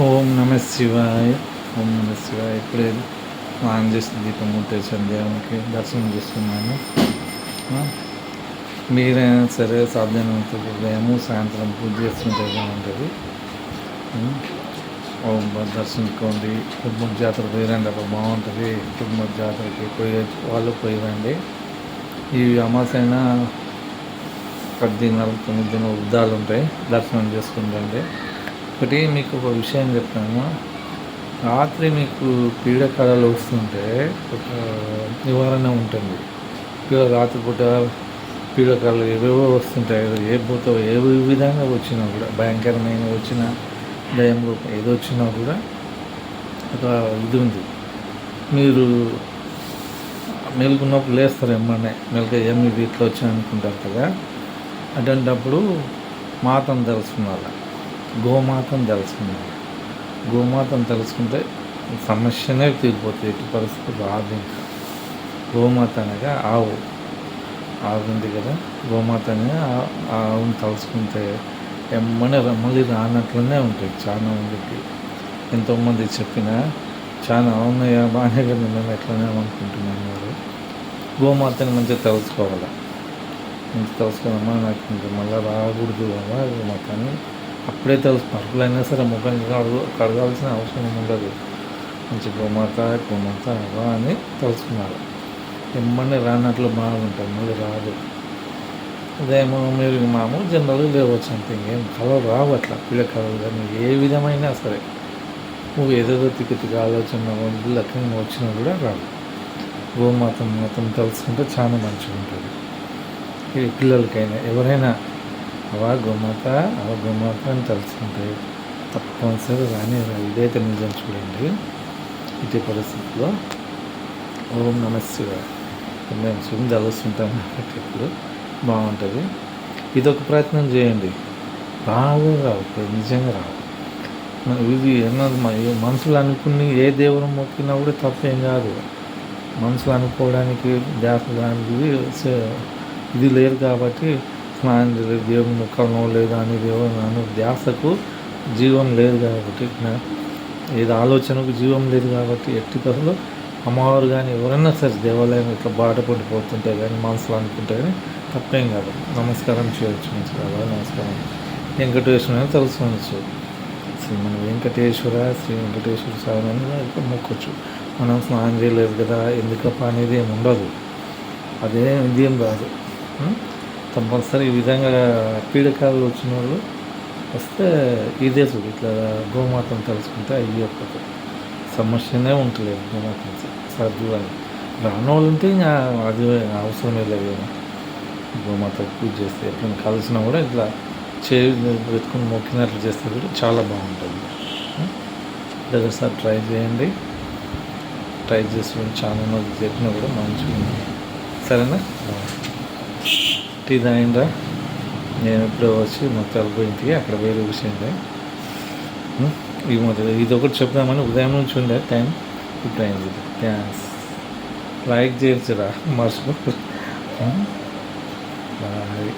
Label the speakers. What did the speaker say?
Speaker 1: ఓం నమ శివాయ. ఓం నమ శివాయ. ఇప్పుడే స్నానం చేసి దీపం ముట్టేసాను, దేవునికి దర్శనం చేస్తున్నాను. మీరైనా సరే సాధ్యమైనంత ఉదయము సాయంత్రం పూజ చేస్తుంటే బాగుంటుంది. ఓం దర్శించుకోండి. కుటుంబ జాతర పోయిరండి, అప్పుడు బాగుంటుంది. కుటుంబ జాతరకి పోయి వాళ్ళు పోయిరండి. ఈ అమాసైన 10 దినాలు 9 దినాలు వృద్ధాలు ఉంటాయి, దర్శనం చేసుకుంటండి. ఒకటి మీకు ఒక విషయం చెప్తాను. రాత్రి మీకు పీడకలలు వస్తుంటే ఒక నివారణ ఉంటుంది. రాత్రిపూట పీడకలలు ఏవేవో వస్తుంటాయి. ఏ భూతో ఏ విధంగా వచ్చినా కూడా, భయంకరమైన వచ్చిన దయం రూపం ఏదో వచ్చినా కూడా ఒక ఇది ఉంది. మీరు మెలుకున్నప్పుడు లేస్తారు, ఏమన్నా మెలక ఏమి వీటిలో వచ్చా అనుకుంటారు కదా. అటువంటప్పుడు మాతను తెలుసుకున్నారు, గోమాతను తెలుసుకున్నారు. గోమాతను తెలుసుకుంటే సమస్యనే తీరిపోతుంది, ఎట్టి పరిస్థితి రాదు. ఇంకా గోమాత అనగా ఆవు ఉంది కదా, గోమాత అనగా ఆవును తలుసుకుంటే మళ్ళీ రానట్లనే ఉంటాయి. చాలా మందికి ఎంతోమంది చెప్పినా చాలా అవునయ్యా బాగానే కదా, మేము ఎట్లనే అనుకుంటున్నాను. మీరు గోమాతని మంచిగా తెలుసుకోవాలి. మంచి తెలుసుకోవాలమ్మా, నాకు ఇంకా మళ్ళీ రాకూడదు అమ్మా గోమాత అని అప్పుడే తెలుసు. పరుపులైనా సరే ముఖం కడగాల్సిన అవసరం ఉండదు. మంచి గోమాత అవ్వ అని తెలుసుకున్నారు. ఎమ్మని రానట్లు బాగుంటుంది, మళ్ళీ రాదు. ఉదయం మీరు మామూలు జనరల్ లేవచ్చు, అంతే. ఇంకేం కలలు రావు అట్లా, పిల్ల కలలు. కానీ ఏ విధమైనా సరే నువ్వు ఏదేదో తిక్కి ఆలోచన లక్ష్యంగా వచ్చినా కూడా రాదు. గోమాతం తెలుసుకుంటే చాలా మంచిగా ఉంటుంది. ఇది పిల్లలకైనా ఎవరైనా అవ గోమాత అని తెలుసుకుంటే తప్పనిసరి రాని ఇదైతే నిజం. చూడండి, ఇటు పరిస్థితుల్లో ఓం నమ శివాయ మేము శివుని తెలుస్తుంటాం కాబట్టి ఇప్పుడు బాగుంటుంది. ఇదొక ప్రయత్నం చేయండి. రావు నిజంగా రావు. ఇది మనసులు అనుకుని ఏ దేవుడు మొక్కినా కూడా తప్పేం కాదు. మనసులు అనుకోవడానికి దానికి ఇది లేదు కాబట్టి స్నానం దేవుని మొక్కలను లేదా అని దేవుని ధ్యాసకు జీవం లేదు కాబట్టి, ఏదో ఆలోచనకు జీవం లేదు కాబట్టి ఎట్టి కథలో అమ్మవారు కానీ ఎవరైనా సరే దేవాలయం ఇట్లా బాటపడిపోతుంటే కానీ మనసులో అనుకుంటే కానీ తప్పేం కాదు. నమస్కారం చేయవచ్చు. మంచిగా నమస్కారం వెంకటేశ్వర తెలుసుకోవచ్చు. శ్రీ వెంకటేశ్వర స్వామి అని మొక్కొచ్చు. మనం స్నానం చేయలేదు కదా ఎందుకప్ప అనేది ఏమి ఉండదు. ఇదేం రాదు. కంపల్సరీ ఈ విధంగా పీడకాలు వచ్చిన వాళ్ళు వస్తే ఇదే చూడు, ఇట్లా గోమాతను తెలుసుకుంటే అయ్యకపోతే సమస్యనే ఉంటలేదు. గోమాతను సర్దు అని రాని వాళ్ళు ఉంటే ఇంకా అది అవసరమే లేదు. గోమాత పూజ చేస్తే ఎప్పుడైనా కలిసినా కూడా ఇట్లా పెట్టుకుని మొక్కినట్లు చేస్తే కూడా చాలా బాగుంటుంది. ఒకసారి ట్రై చేయండి. ట్రై చేసి చాలా మంది చెప్పినా కూడా మంచిగా ఉంది. సరేనా? టీ తాగిండ్రా. నేను ఎప్పుడో వచ్చి మొత్తం ఇంటికి అక్కడ వేరే విషయం ఇది ఒకటి చెప్దామని ఉదయం నుంచి ఉండే టైం, ఇప్పుడు అయింది. థ్యాంక్స్. లైక్ చేయొచ్చురా, మర్చిపో. బాయ్.